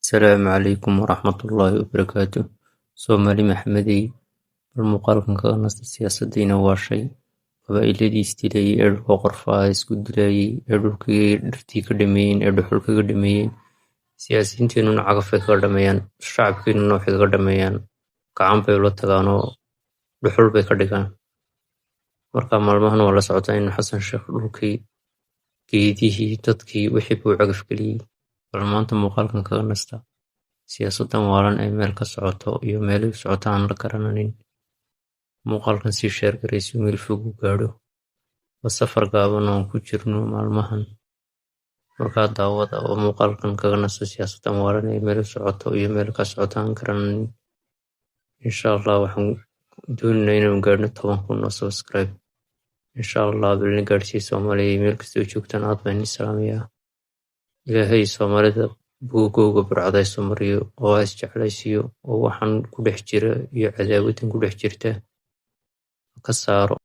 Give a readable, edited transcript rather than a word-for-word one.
Asalaamu calaykum waraxmatullaahi wabarakaatuh. Soomaali maxamedey, bal muuqaalkan kaga nasta siyaasaddiina waa shay. Qabaa'iladii isdilayay ee dhulka qorfaha isku dilayay ee dhulkii dhirtii ka dhameeyeen ee dhuxul kaga dhameeyeen. Siyaasiyiinteennuna cagafay kaga dhameeyaan, shacabkeennuna waxay kaga dhameeyaan gacan bay ula tagaan oo dhuxul bay ka dhigaan. Marka maalmahan waa la socotaa in xasan sheekh dhulkii, geedihii, dadkii wixii buu cagaf geliyey. Bal maanta muuqaalkan kaga nasta siyaasaddan waalan ee meel ka socoto iyo meelay u socoto aan la garanayn. Muuqaalkan sii sheer garay si meel fog u gaadho. Waa safar gaaban oo aan ku jirno maalmahan. Markaa daawada oo muuqaalkan kaga nasta siyaasaddan waalan ee meel u socoto iyo meel ka socoto aan garanayn. Insha Allah waxaan doonaynaa inaan gaadhno 10,000 oo subscribe. Insha Allah balna gaadhsiiya Soomaaliya meel kasta oo joogtaan aad baan idin salaamayaa. Ilaahay Soomaalida buugooga burcadayso mariyo oo ha isjeclaysiiyo oo waxaan ku dhex jira iyo cadaawaddan ku dhex jirta ka saaro.